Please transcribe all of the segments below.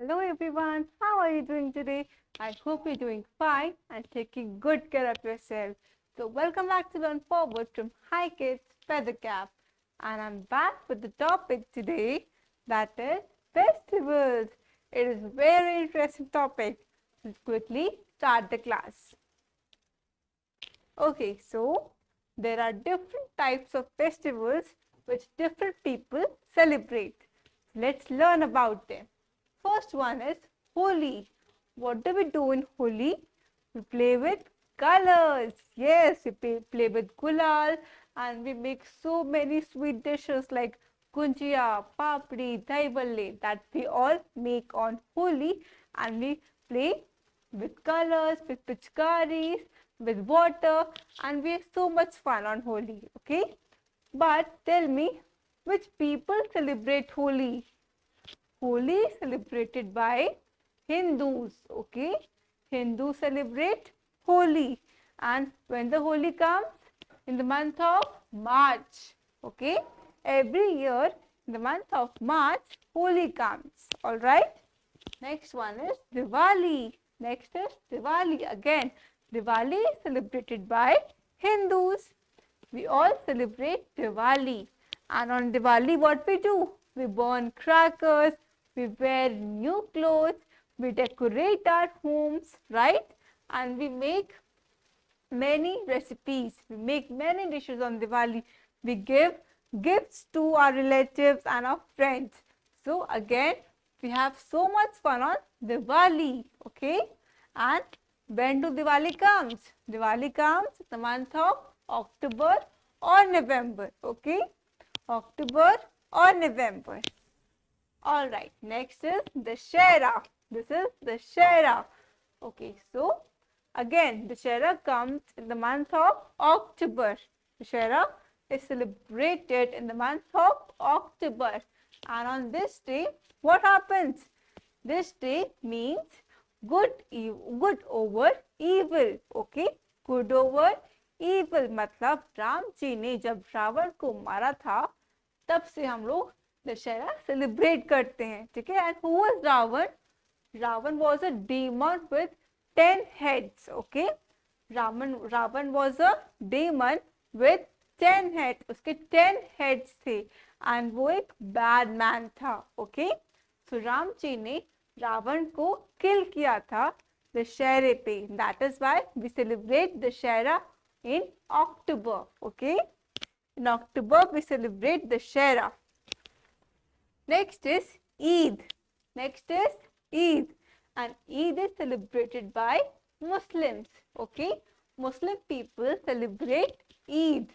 Hello everyone, how are you doing today? I hope you're doing fine and taking good care of yourself. So welcome back to Learn Forward from Hi Kids Feather Cap, and I'm back with the topic today, that is festivals. It is a very interesting topic. Let's quickly start the class. Okay, so there are different types of festivals which different people celebrate. Let's learn about them. First one is Holi. What do we do in Holi? We play with colors. Yes, we play with gulal and we make so many sweet dishes like gunjia, papdi, dahi bhalle that we all make on Holi, and we play with colors, with pichkaris, with water, and we have so much fun on Holi. Okay, but tell me, which people celebrate Holi? Holi is celebrated by Hindus. Okay, Hindus celebrate Holi, and when the Holi comes in the month of March. Okay, every year in the month of March, Holi comes. All right. Next one is Diwali. Next is Diwali again. Diwali is celebrated by Hindus. We all celebrate Diwali. And on Diwali, what we do? We burn crackers, we wear new clothes, we decorate our homes, right? And we make many recipes. We make many dishes on Diwali. We give gifts to our relatives and our friends. So again, we have so much fun on Diwali, okay? And when do Diwali comes? Diwali comes in the month of October or November, okay? October or November. All right, next is Dussehra. This is Dussehra. Okay, so again, Dussehra comes in the month of October. Dussehra is celebrated in the month of October. And on this day, what happens? This day means good over evil. Okay, good over evil. मतलब राम जी ने जब रावण को मारा था, तब से हम लोग दशहरा सेलिब्रेट करते हैं. ठीक है. And who was Ravan? Ravan was a demon with 10 heads. Okay, Ravan was a demon with 10 heads. उसके 10 heads थे and वो एक bad man था. Okay, so राम जी ने रावण को किल किया था दशहरे पे. That is why we celebrate Dussehra in October. Okay, in October we celebrate Dussehra. Next is Eid. Next is Eid, and Eid is celebrated by Muslims. Okay, Muslim people celebrate Eid.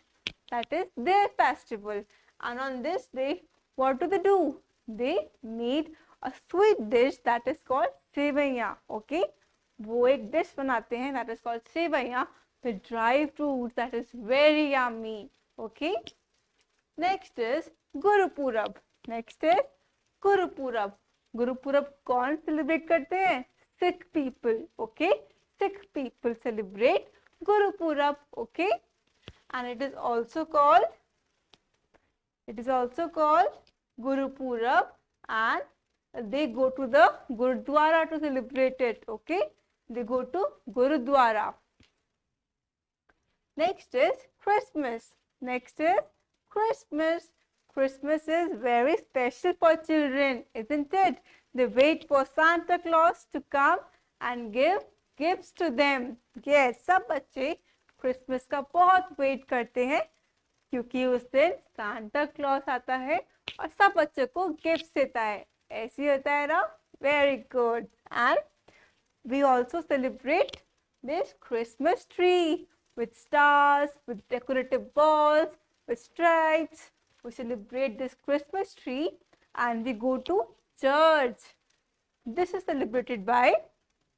That is their festival. And on this day, what do? They made a sweet dish that is called sevaiya. Okay, वो एक dish बनाते हैं that is called sevaiya with dry fruits that is very yummy. Okay. Next is Guru Purab. Next is Guru Purab. Guru Purab कौन celebrate करते हैं? Sikh people. Okay, Sikh people celebrate Guru Purab. Okay, and it is also called Guru Purab, and they go to the Gurudwara to celebrate it. Okay, they go to Gurudwara. Next is Christmas. Next is Christmas. Christmas is very special for children, isn't it? They wait for Santa Claus to come and give gifts to them. Yes, सब बच्चे Christmas का बहुत wait करते हैं क्योंकि उस दिन Santa Claus आता है और सब बच्चों को gifts देता है. ऐसे होता है ना? Very good. And we also celebrate this Christmas tree with stars, with decorative balls, with stripes. We celebrate this Christmas tree and we go to church. This is celebrated by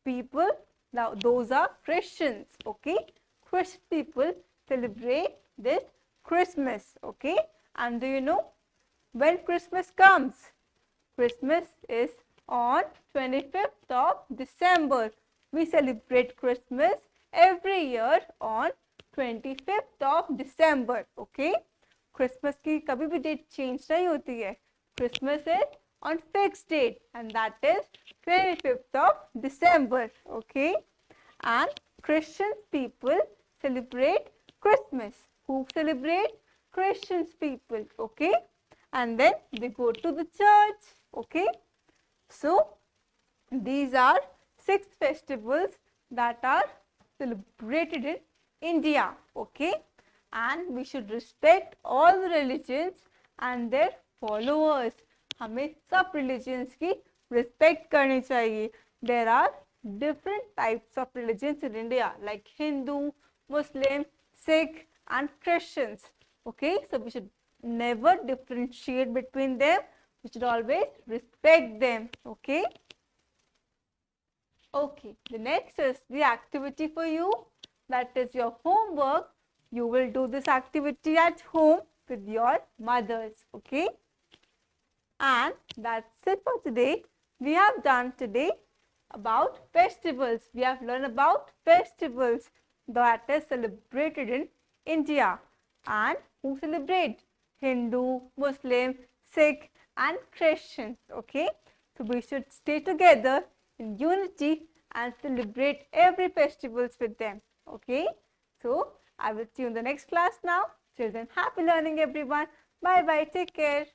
people. Now those are Christians. Okay, Christian people celebrate this Christmas. Okay, and do you know when Christmas comes? Christmas is on 25th of December. We celebrate Christmas every year on 25th of December. Okay, Christmas की कभी भी date change नहीं होती है. Christmas is on fixed date, and that is 25th of December. Okay, and Christian people celebrate Christmas. Who celebrate? Christians people. Okay, and then they go to the church. Okay, so these are 6 festivals that are celebrated in India. Okay, and we should respect all the religions and their followers. हमें सब religions की respect करनी चाहिए. There are different types of religions in India like Hindu, Muslim, Sikh and Christians. Okay, so we should never differentiate between them. We should always respect them. Okay. Okay, the next is the activity for you. That is your homework. You will do this activity at home with your mothers. Okay. And that's it for today. We have done today about festivals. We have learned about festivals that is celebrated in India and who celebrate Hindu, Muslim, Sikh and Christians. Okay, so we should stay together in unity and celebrate every festivals with them. Okay, so I will see you in the next class now. Till then, happy learning everyone. Bye bye. Take care.